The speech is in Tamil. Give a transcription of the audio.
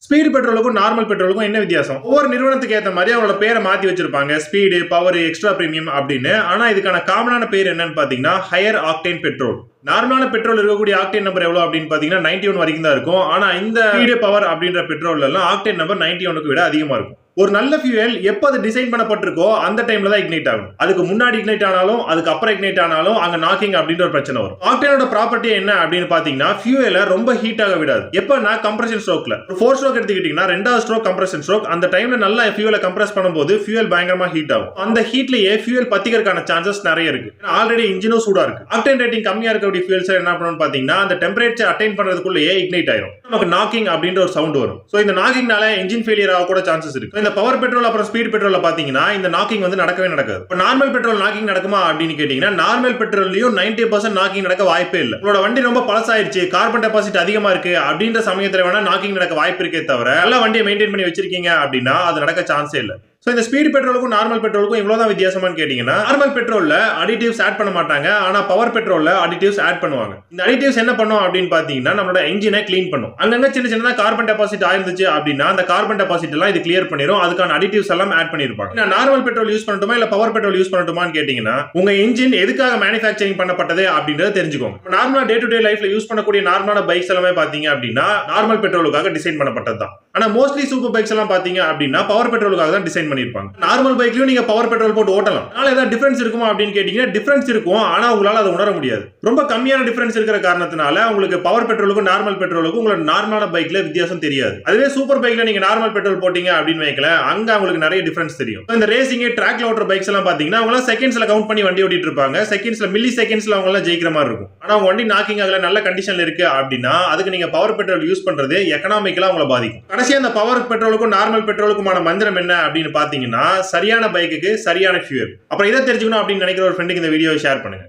ஸ்பீடு பெட்ரோலுக்கும் நார்மல் பெட்ரோலுக்கும் என்ன வித்தியாசம்? ஒவ்வொரு நிறுவனத்துக்கு ஏற்ற மாதிரி அவங்களோட பேரை மாத்தி வச்சிருப்பாங்க, ஸ்பீடு, பவர், எக்ஸ்ட்ரா பிரீமியம் அப்படின்னு. ஆனா இதுக்கான காமனான பேர் என்னன்னு பாத்தீங்கன்னா ஹையர் ஆக்டேன் பெட்ரோல். நார்மலான பெட்ரோல் இருக்கக்கூடிய ஆக்டேன் நம்பர் எவ்வளவு அப்படின்னு பாத்தீங்கன்னா 91 வரைக்கும் தான் இருக்கும். ஆனா இந்த ஸ்பீடு, பவர் அப்படின்ற பெட்ரோல் எல்லாம் ஆக்டேன் நம்பர் 91க்கு விட அதிகமா இருக்கும். ஒரு நல்ல ஃபியூயல் எப்ப அது டிசைன் பண்ணப்பட்டிருக்கோ அந்த டைம்ல தான் இக்னைட் ஆகும். அதுக்கு முன்னாடி இக்னைட் ஆனாலும் அதுக்கு அப்புறம் இக்னைட் ஆனாலும் அங்க நாக்கிங் அப்படின்ற ஒரு பிரச்சனை வரும். ஆக்டேனோட ப்ராப்பர்ட்டி என்ன அப்படின்னு பாத்தீங்கன்னா ஃபியூயலை ரொம்ப ஹீட் ஆக விடாது. எப்பனா கம்ப்ரஷன் ஸ்ட்ரோக்ல 4 ஸ்ட்ரோக் எடுத்துக்கிட்டீங்கன்னா ரெண்டாவது ஸ்ட்ரோக் கம்ப்ரஷன் ஸ்ட்ரோக், அந்த டைம்ல நல்லா ஃபியூயலை கம்ப்ரஸ் பண்ணும்போது ஃபியூயல் பயங்கரமா ஹீட் ஆகும். அந்த ஹீட்லயே ஃபியூயல் பத்திக்கிறதுக்கான சான்சஸ் நிறைய இருக்கு. ஆல்ரெடி இன்ஜினும் சூடா இருக்கு. ஆக்டேன் ரேட்டிங் கம்மியா இருக்கக்கூடிய ஃபியூயல்ஸ் என்ன பண்ணணும்னு பாத்தீங்கன்னா அந்த டெம்பரேச்சர் அட்டைன் பண்றதுக்குள்ளேயே இக்னைட் ஆயிரும். நமக்கு நாக்கிங் அப்படின்ற ஒரு சவுண்ட் வரும். சோ இந்த நாக்கிங்னால இன்ஜின் ஃபெயிலியர் ஆக கூட சான்சஸ் இருக்கு. இந்த பவர் பெட்ரோல் அப்புறம் ஸ்பீட் பெட்ரோல்ல பாத்தீங்கன்னா இந்த நாக்கிங் வந்து நடக்கவே நடக்காது. இப்ப நார்மல் பெட்ரோல் நாக்கிங் நடக்குமா அப்படின்னு கேட்டீங்கன்னா நார்மல் பெட்ரோல்லயும் 90% நாக்கிங் நடக்க வாய்ப்பே இல்லை. உங்களோட வண்டி ரொம்ப பழசாயிருச்சு, கார்பன் டெபாசிட் அதிகமா இருக்கு அப்படின்ற சமயத்துல வேணா நாக்கிங் நடக்க வாய்ப்பு இருக்கே தவிர நல்லா வண்டியை மெயின்டைன் பண்ணி வச்சிருக்கீங்க அப்படின்னா அது நடக்க சான்ஸே இல்லை. சோ இந்த ஸ்பீட் பெட்ரோலுக்கும் நார்மல் பெட்ரோலுக்கும் இவ்வளவுதான் வித்தியாசமான்னு கேட்டீங்கன்னா நார்மல் பெட்ரோல்ல அடிட்டிவ்ஸ் ஆட் பண்ண மாட்டாங்க, ஆனா பவர் பெட்ரோல்ல அடிட்டிவ்ஸ் ஆட் பண்ணுவாங்க. இந்த அடிட்டிவ்ஸ் என்ன பண்ணும் அப்படின்னு பாத்தீங்கன்னா நம்மளோட என்ஜினை கிளீன் பண்ணும். அங்கங்க சின்ன சின்னதா கார்பன் டெபாசிட் ஆயிருந்துச்சு அப்படின்னா அந்த கார்பன் டெபாசிட் எல்லாம் இது கிளியர் பண்ணிரும். அதுக்கான அடிட்டிவ்ஸ் எல்லாம் ஆட் பண்ணிருப்பாங்க. நான் நார்மல் பெட்ரோல் யூஸ் பண்ணட்டுமா இல்ல பவர் பெட்ரோல் யூஸ் பண்ணட்டுமான்னு கேட்டீங்கன்னா உங்க என்ஜின் எதுக்காக மேனுஃபேக்சரிங் பண்ணப்பட்டது அப்படின்றத தெரிஞ்சுக்கோங்க. நார்மலா டே டு டே லைஃப்ல யூஸ் பண்ணக்கூடிய நார்மலான பைக்ஸ் எல்லாமே பாத்தீங்க அப்படின்னா நார்மல் பெட்ரோலுக்காக டிசைன் பண்ணப்பட்டது தான். ஆனா மோஸ்ட்லி சூப்பர் பைக்ஸ் எல்லாம் பாத்தீங்க அப்படின்னா பவர் பெட்ரோலுக்காக தான் டிசைன் பண்ணிருப்பாங்க. நார்மல் பைக்லயும் நீங்க பவர் பெட்ரோல் போட்டு ஓட்டலாம். அதனால ஏதாவது டிஃபரன்ஸ் இருக்குமா அப்படின்னு கேட்டீங்கன்னா டிஃபரன்ஸ் இருக்கும், ஆனா உங்களால அதை உணர முடியாது. ரொம்ப கம்மியான டிஃபரன்ஸ் இருக்கிற காரணத்தினால உங்களுக்கு பவர் பெட்ரோலுக்கும் நார்மல் பெட்ரோலுக்கும் உங்களோட நார்மலான பைக்ல வித்தியாசம் தெரியாது. அதுவே சூப்பர் பைக்ல நீங்க நார்மல் பெட்ரோல் போட்டீங்க அப்படின்னு வைக்கல, அங்க உங்களுக்கு நிறைய டிஃபரன்ஸ் தெரியும். இந்த ரேசிங் ட்ராக்ல ஓட்டுற பைக்ஸ் எல்லாம் பாத்தீங்கன்னா அவங்க செகண்ட்ஸ்ல கவுண்ட் பண்ணி வண்டி ஓட்டிட்டு இருப்பாங்க. செகண்ட்ஸ்ல மில்லி செகண்ட்ஸ்ல அவங்க எல்லாம் ஜெயிக்கிற மாதிரி இருக்கும். ஆனா உங்க வண்டி நாக்கிங் ஆகல, நல்ல கண்டிஷன்ல இருக்கு அப்படின்னா அதுக்கு நீங்க பவர் பெட்ரோல் யூஸ் பண்றது எக்கனாமிக்கலா உங்களை பாதிக்கும். கடைசியா அந்த பவர் பெட்ரோலுக்கும் நார்மல் பெட்ரோலுக்குமான மந்திரம் என்ன அப்படின்னு பாத்தீங்கன்னா சரியான பைக்குக்கு சரியான ஃபியூயல். அப்புறம் இதை தெரிஞ்சுக்கணும் அப்படின்னு நினைக்கிற ஒரு ஃப்ரெண்டுக்கு இந்த வீடியோவை ஷேர் பண்ணுங்க.